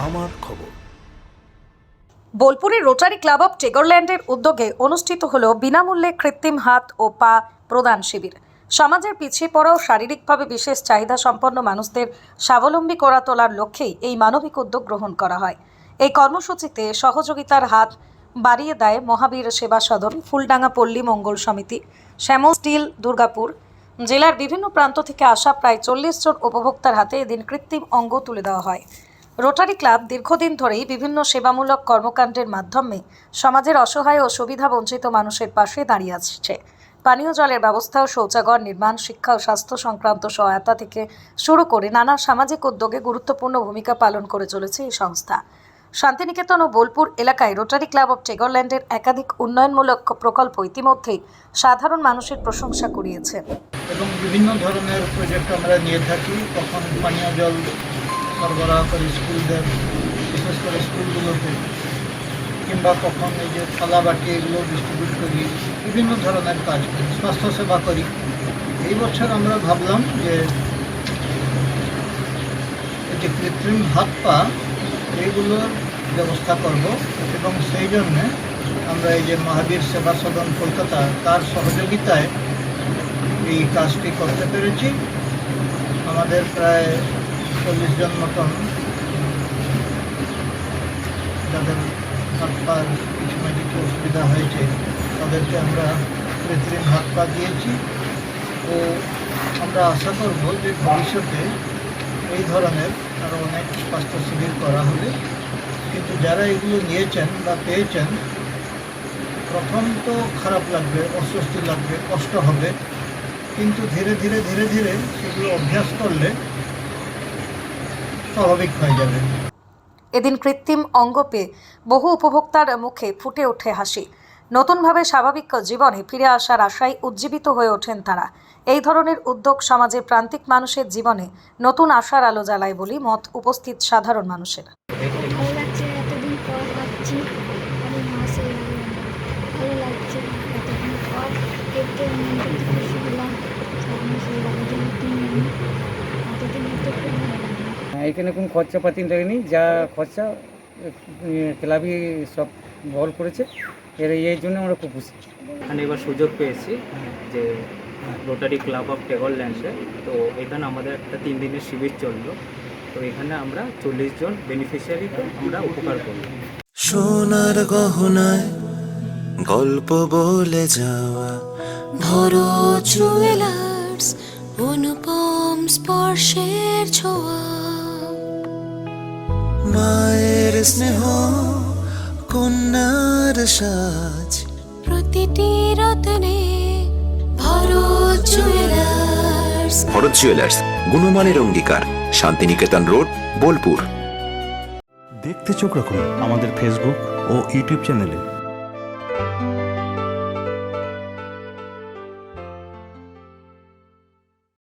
আমার খবর। বোলপুরের রোটারি ক্লাব অফ টেগরল্যান্ডের উদ্যোগে অনুষ্ঠিত হলো বিনামূল্যে কৃত্রিম হাত ও পা প্রদান শিবির। সমাজের পিছিয়ে পড়া ও শারীরিকভাবে বিশেষ চাহিদা সম্পন্ন মানুষদের স্বাবলম্বী করা তোলার লক্ষ্যেই এই মানবিক উদ্যোগ গ্রহণ করা হয়। এই কর্মসূচিতে সহযোগিতার হাত বাড়িয়ে দেয় মহাবীর সেবা সদন, ফুলডাঙ্গা পল্লী মঙ্গল সমিতি, শ্যামল স্টিল, দুর্গাপুর। জেলার বিভিন্ন প্রান্ত থেকে আসা প্রায় 40 জন উপভোক্তার হাতে এদিন কৃত্রিম অঙ্গ তুলে দেওয়া হয়। রোটারি ক্লাব দীর্ঘদিন ধরেই বিভিন্ন সেবামূলক কর্মকাণ্ডের মাধ্যমে সমাজের অসহায় ও সুবিধা বঞ্চিত মানুষের পাশে দাঁড়িয়ে আসছে। পানীয় জলের ব্যবস্থা ও শৌচাগার নির্মাণ, শিক্ষা ও স্বাস্থ্য সংক্রান্ত সহায়তা থেকে শুরু করে নানা সামাজিক উদ্যোগে গুরুত্বপূর্ণ ভূমিকা পালন করে চলেছে এই সংস্থা। শান্তিনিকেতন ও বোলপুর এলাকায় রোটারি ক্লাব অফ টেগরল্যান্ডের একাধিক উন্নয়নমূলক প্রকল্প ইতিমধ্যেই সাধারণ মানুষের প্রশংসা কুড়িয়েছে। এবং বিভিন্ন ধরনের প্রজেক্ট আমরা নিয়ে থাকি। কখন পানীয় জল সরবরাহ করি স্কুলদের, বিশেষ করে স্কুলগুলোতে, কিংবা কখন এই যে থালা বাটি এগুলো ডিস্ট্রিবিউট করি, বিভিন্ন ধরনের কাজ করি, স্বাস্থ্যসেবা করি। এই বছর আমরা ভাবলাম যে এই যে কৃত্রিম হাত পা এইগুলোর ব্যবস্থা করব, এবং সেই জন্যে আমরা এই যে মহাবীর সেবা সদন কলকাতা তার সহযোগিতায় এই কাজটি করতে পেরেছি। আমাদের প্রায় 40 জন মতন যাদের হাত পার কিছু না কিছু অসুবিধা হয়েছে তাদেরকে আমরা কৃত্রিম হাত পা দিয়েছি। ও আমরা আশা করব যে ভবিষ্যতে এই ধরনের আরও অনেক স্বাস্থ্য শিবির করা হবে। কিন্তু যারা এগুলো নিয়েছেন বা পেয়েছেন, প্রথম তো খারাপ লাগবে, অস্বস্তি লাগবে, কষ্ট হবে, কিন্তু ধীরে ধীরে ধীরে ধীরে সেগুলো অভ্যাস করলে স্বাভাবিক হয়ে যাবে। এদিন কৃত্রিম অঙ্গ পেয়ে বহু উপভোক্তার মুখে ফুটে ওঠে হাসি। নতুনভাবে স্বাভাবিক জীবনে ফিরে আসার আশায় উজ্জীবিত হয়ে ওঠেন তারা। এই ধরনের উদ্যোগ সমাজের প্রান্তিক মানুষের জীবনে নতুন আশার আলো জ্বালায় বলে মত উপস্থিত সাধারণ মানুষের। ভালো লাগছে, এতদিন পর ভাবছি আমি মাসে ভালো লাগছে, এতদিন পর দেখতে খুশি হলাম। সেই বাড়িতে নতুন এতদিন একটু খুব ভালো লাগলো। এখানে কোনো খরচাপাতি নেই, যা খরচা ক্লাবই সব বহন করেছে। এই জন্য আমরা খুব খুশি। এখানে এবার সুযোগ পেয়েছি যে রোটারি ক্লাব অফ টেগরল্যান্ডে, তো এখানে আমাদের একটা 3 দিনের শিবির চললো। তো এখানে আমরা 40 জন বেনিফিশিয়ারিকে আমরা উপকার করব। সোনার গহনায় গল্প বলে যাওয়া ভরো জুয়েলার্স, অনুপম স্পর্শের ছোঁয়া, মায়ের স্নেহ, কন্যার সাজ, প্রতিটি রত্নে ভরো জুয়েলার্স। ভরত জুয়েলার্স, গুণমানের অঙ্গীকার, শান্তিনিকেতন রোড, বোলপুর। দেখতে চোখ রাখুন আমাদের ফেসবুক ও ইউটিউব চ্যানেলে।